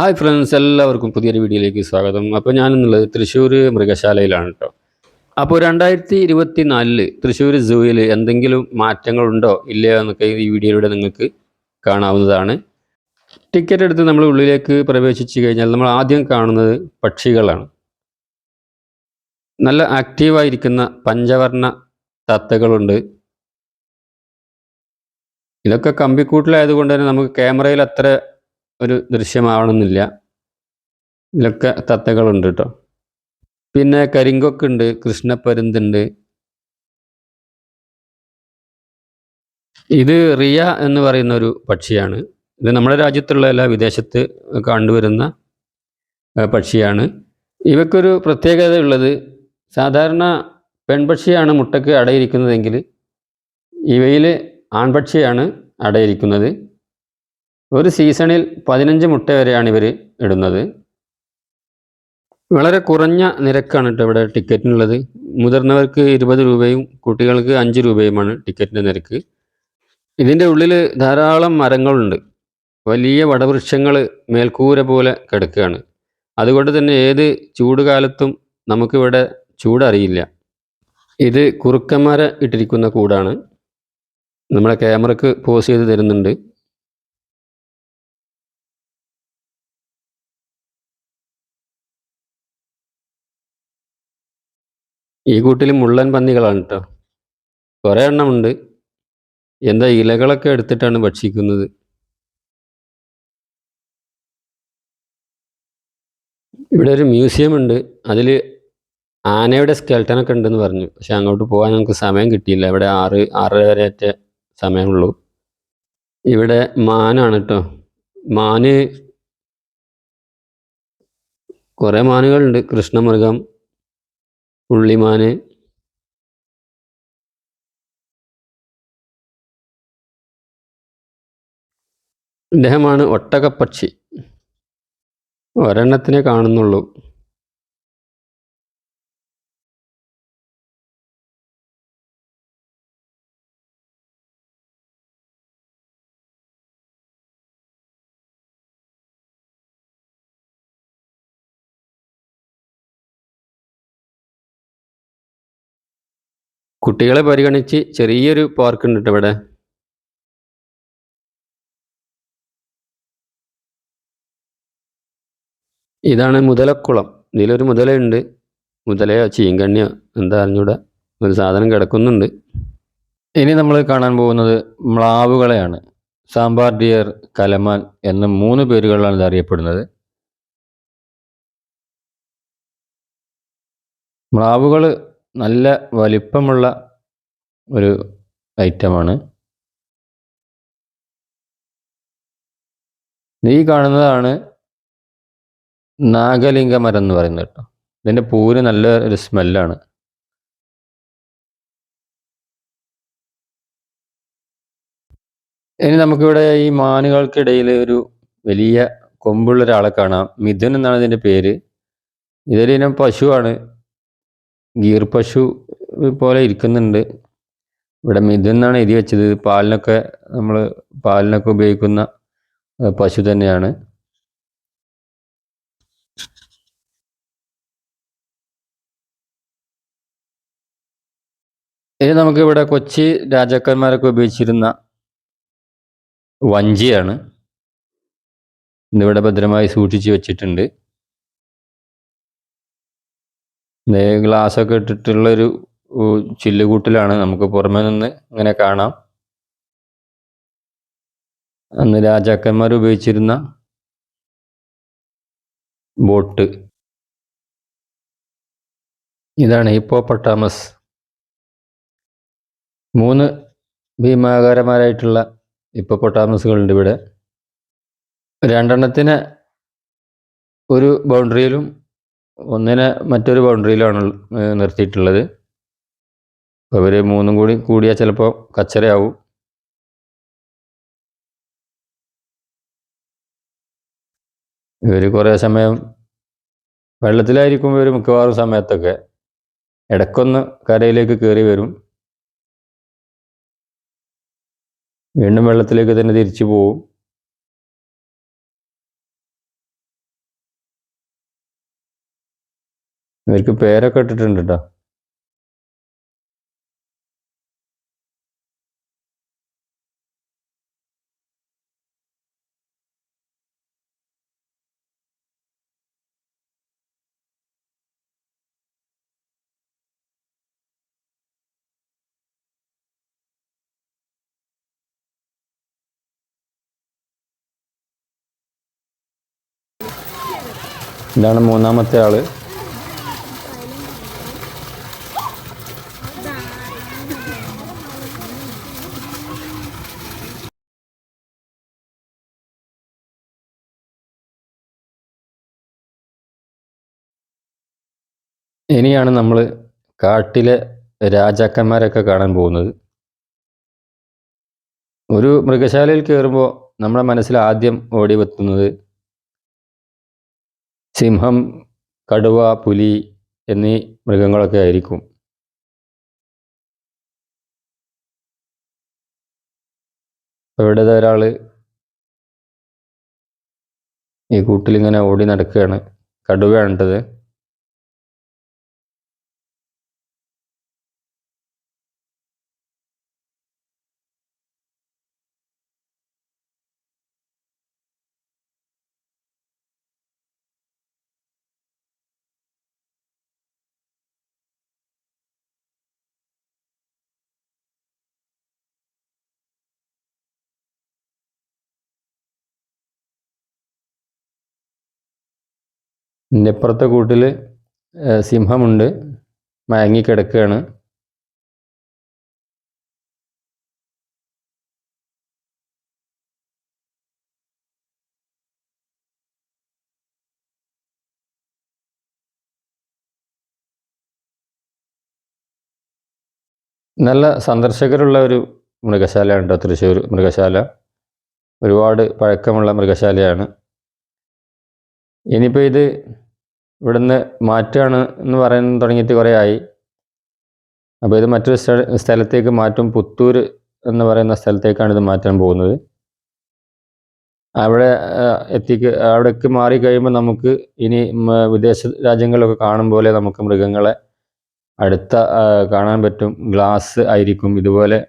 Hi friends, എല്ലാവർക്കും പുതിയൊരു വീഡിയോയിലേക്ക് സ്വാഗതം. അപ്പോൾ ഞാനെന്നുള്ളത് തൃശ്ശൂർ മൃഗശാലയിലാണ് കേട്ടോ. അപ്പോൾ 2024 തൃശ്ശൂർ സൂവിൽ എന്തെങ്കിലും മാറ്റങ്ങളുണ്ടോ ഇല്ലയോ എന്നൊക്കെ ഈ വീഡിയോയിലൂടെ നിങ്ങൾക്ക് കാണാവുന്നതാണ്. ടിക്കറ്റ് എടുത്ത് നമ്മൾ ഉള്ളിലേക്ക് പ്രവേശിച്ചു കഴിഞ്ഞാൽ നമ്മൾ ആദ്യം കാണുന്നത് പക്ഷികളാണ്. നല്ല ആക്റ്റീവായിരിക്കുന്ന പഞ്ചവർണ്ണ തത്തകളുണ്ട്. ഇതൊക്കെ കമ്പിക്കൂട്ടിലായതുകൊണ്ട് തന്നെ നമുക്ക് ക്യാമറയിൽ അത്ര ഒരു ദൃശ്യമാവണമെന്നില്ല. ഇതിലൊക്കെ തത്തകളുണ്ട് കേട്ടോ. പിന്നെ കരിങ്കൊക്കുണ്ട്, കൃഷ്ണപ്പരുന്തുണ്ട്. ഇത് റിയ എന്ന് പറയുന്ന ഒരു പക്ഷിയാണ്. ഇത് നമ്മുടെ രാജ്യത്തുള്ളതല്ല, വിദേശത്ത് കണ്ടുവരുന്ന പക്ഷിയാണ്. ഇവയ്ക്കൊരു പ്രത്യേകത ഉള്ളത്, സാധാരണ പെൺപക്ഷിയാണ് മുട്ടയ്ക്ക് അടയിരിക്കുന്നതെങ്കിൽ ഇവയിൽ ആൺപക്ഷിയാണ് അടയിരിക്കുന്നത്. ഒരു സീസണിൽ 15 മുട്ട വരെയാണ് ഇവർ ഇടുന്നത്. വളരെ കുറഞ്ഞ നിരക്കാണ് കേട്ടോ ഇവിടെ ടിക്കറ്റിനുള്ളത്. മുതിർന്നവർക്ക് 20 രൂപയും കുട്ടികൾക്ക് 5 രൂപയുമാണ് ടിക്കറ്റിൻ്റെ നിരക്ക്. ഇതിൻ്റെ ഉള്ളിൽ ധാരാളം മരങ്ങളുണ്ട്. വലിയ വടവൃക്ഷങ്ങൾ മേൽക്കൂര പോലെ കിടക്കുകയാണ്. അതുകൊണ്ട് തന്നെ ഏത് ചൂട് കാലത്തും നമുക്കിവിടെ ചൂടറിയില്ല. ഇത് കുറുക്കന്മാരെ ഇട്ടിരിക്കുന്ന കൂടാണ്. നമ്മളെ ക്യാമറയ്ക്ക് പോസ് ചെയ്ത് തരുന്നുണ്ട്. ഈ കൂട്ടിൽ മുള്ളൻ പന്നികളാണ് കേട്ടോ. കുറേ എണ്ണമുണ്ട്. എന്താ ഇലകളൊക്കെ എടുത്തിട്ടാണ് ഭക്ഷിക്കുന്നത്. ഇവിടെ ഒരു മ്യൂസിയം ഉണ്ട്. അതിൽ ആനയുടെ സ്കെൽട്ടനൊക്കെ ഉണ്ടെന്ന് പറഞ്ഞു. പക്ഷെ അങ്ങോട്ട് പോകാൻ നമുക്ക് സമയം കിട്ടിയില്ല. ഇവിടെ 6-6:30 വരെയൊക്കെ സമയമുള്ളൂ. ഇവിടെ മാനാണ് കേട്ടോ. മാന്, കുറേ മാനുകളുണ്ട്. കൃഷ്ണമൃഗം, പുള്ളിമാന്. ഇദ്ദേഹമാണ് ഒട്ടകപ്പക്ഷി. ഒരെണ്ണത്തിനെ കാണുന്നുള്ളൂ. കുട്ടികളെ പരിഗണിച്ച് ചെറിയൊരു പാർക്ക് ഉണ്ട് കേട്ടോ ഇവിടെ. ഇതാണ് മുതലക്കുളം. ഇതിലൊരു മുതലയുണ്ട്. മുതലയോ ചീങ്കണ്ണിയോ എന്താ അറിഞ്ഞൂടെ, ഒരു സാധനം കിടക്കുന്നുണ്ട്. ഇനി നമ്മൾ കാണാൻ പോകുന്നത് മ്ലാവുകളെയാണ്. സാമ്പാർ ഡിയർ, കലമാൻ എന്ന 3 പേരുകളിലാണ് ഇത് അറിയപ്പെടുന്നത്. മ്ലാവുകൾ നല്ല വലിപ്പമുള്ള ഒരു ഐറ്റമാണ്. ഈ കാണുന്നതാണ് നാഗലിംഗ മരം എന്ന് പറയുന്നത് കേട്ടോ. ഇതിൻ്റെ പൂവിന് നല്ല ഒരു സ്മെല്ലാണ്. ഇനി നമുക്കിവിടെ ഈ മാനുകൾക്കിടയിൽ ഒരു വലിയ കൊമ്പുള്ള ഒരാളെ കാണാം. മിഥുൻ എന്നാണ് ഇതിൻ്റെ പേര്. ഇതൊരു ഇനം പശുവാണ്. ഗീർ പശു പോലെ ഇരിക്കുന്നുണ്ട്. ഇവിടെ മിഥുൻ എന്നാണ് എഴുതി വെച്ചത്. പാലിനൊക്കെ ഉപയോഗിക്കുന്ന പശു തന്നെയാണ്. ഇനി നമുക്കിവിടെ കൊച്ചി രാജാക്കന്മാരൊക്കെ ഉപയോഗിച്ചിരുന്ന വഞ്ചിയാണ്. ഇന്നിവിടെ ഭദ്രമായി സൂക്ഷിച്ച് വെച്ചിട്ടുണ്ട്. ഗ്ലാസ്സൊക്കെ ഇട്ടിട്ടുള്ളൊരു ചില്ലുകൂട്ടിലാണ്. നമുക്ക് പുറമെ നിന്ന് ഇങ്ങനെ കാണാം. അന്ന് രാജാക്കന്മാർ ഉപയോഗിച്ചിരുന്ന ബോട്ട്. ഇതാണ് ഹിപ്പോപ്പൊട്ടാമസ്. 3 ഭീമാകാരന്മാരായിട്ടുള്ള ഹിപ്പോപ്പൊട്ടാമസുകളുണ്ട് ഇവിടെ. 2 എണ്ണത്തിനെ ഒരു ബൗണ്ടറിയിലും ഒന്നിനെ മറ്റൊരു ബൗണ്ടറിയിലാണ് നിർത്തിയിട്ടുള്ളത്. ഇവർ 3 കൂടി കൂടിയാൽ ചിലപ്പോൾ കച്ചറയാവും. ഇവർ കുറേ സമയം വെള്ളത്തിലായിരിക്കും. ഇവർ മിക്കവാറും സമയത്തൊക്കെ ഇടയ്ക്കൊന്ന് കരയിലേക്ക് കയറി വരും, വീണ്ടും വെള്ളത്തിലേക്ക് തന്നെ തിരിച്ചു പോവും. ഇവർക്ക് പേരൊക്കെ ഇട്ടിട്ടുണ്ട് കേട്ടോ. ഇതാണ് മൂന്നാമത്തെ ആള്. ഇനിയാണ് നമ്മൾ കാട്ടിലെ രാജാക്കന്മാരൊക്കെ കാണാൻ പോകുന്നത്. ഒരു മൃഗശാലയിൽ കയറുമ്പോൾ നമ്മുടെ മനസ്സിൽ ആദ്യം ഓടി എത്തുന്നത് സിംഹം, കടുവ, പുലി എന്നീ മൃഗങ്ങളൊക്കെ ആയിരിക്കും. ഇവിടെ ഒരാൾ ഈ കൂട്ടിലിങ്ങനെ ഓടി നടക്കുകയാണ്. കടുവയാണിട്ടത്. ഇതിൻ്റെ ഇപ്പുറത്തെ കൂട്ടിൽ സിംഹമുണ്ട്, മയങ്ങിക്കിടക്കുകയാണ്. നല്ല സന്ദർശകരുള്ള ഒരു മൃഗശാലയാണ് കേട്ടോ തൃശ്ശൂർ മൃഗശാല. ഒരുപാട് പഴക്കമുള്ള മൃഗശാലയാണ്. ഇനിയിപ്പോൾ ഇത് ഇവിടുന്ന് മാറ്റുകയാണ് എന്ന് പറയാൻ തുടങ്ങിയിട്ട് കുറേ ആയി. അപ്പോൾ ഇത് മറ്റൊരു സ്ഥലത്തേക്ക് മാറ്റും. പുത്തൂർ എന്ന് പറയുന്ന സ്ഥലത്തേക്കാണ് ഇത് മാറ്റാൻ പോകുന്നത്. അവിടെ അവിടേക്ക് മാറി കഴിയുമ്പോൾ നമുക്ക് ഇനി വിദേശ രാജ്യങ്ങളിലൊക്കെ കാണും പോലെ നമുക്ക് മൃഗങ്ങളെ അടുത്ത കാണാൻ പറ്റും. ഗ്ലാസ് ആയിരിക്കും, ഇതുപോലെ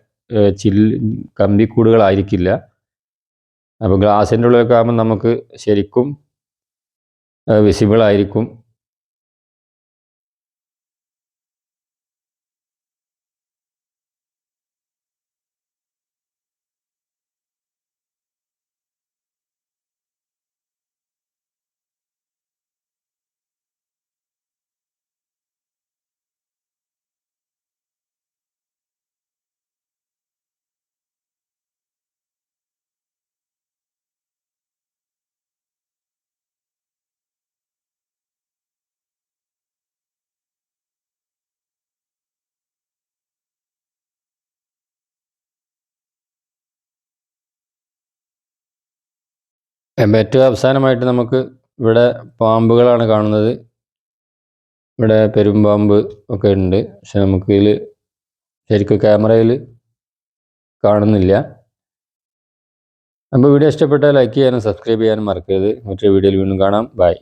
കമ്പിക്കൂടുകളായിരിക്കില്ല. അപ്പോൾ ഗ്ലാസിൻ്റെ ഉള്ളിലൊക്കെ ആകുമ്പോൾ നമുക്ക് ശരിക്കും വിസിബിൾ ആയിരിക്കും. ഏറ്റവും അവസാനമായിട്ട് നമുക്ക് ഇവിടെ പാമ്പുകളാണ് കാണുന്നത്. ഇവിടെ പെരുമ്പാമ്പ് ഒക്കെ ഉണ്ട്, പക്ഷെ നമുക്കിതിൽ ശരിക്കും ക്യാമറയിൽ കാണുന്നില്ല. അപ്പോൾ വീഡിയോ ഇഷ്ടപ്പെട്ടാൽ ലൈക്ക് ചെയ്യാനും സബ്സ്ക്രൈബ് ചെയ്യാനും മറക്കരുത്. മറ്റൊരു വീഡിയോയിൽ വീണ്ടും കാണാം. ബൈ.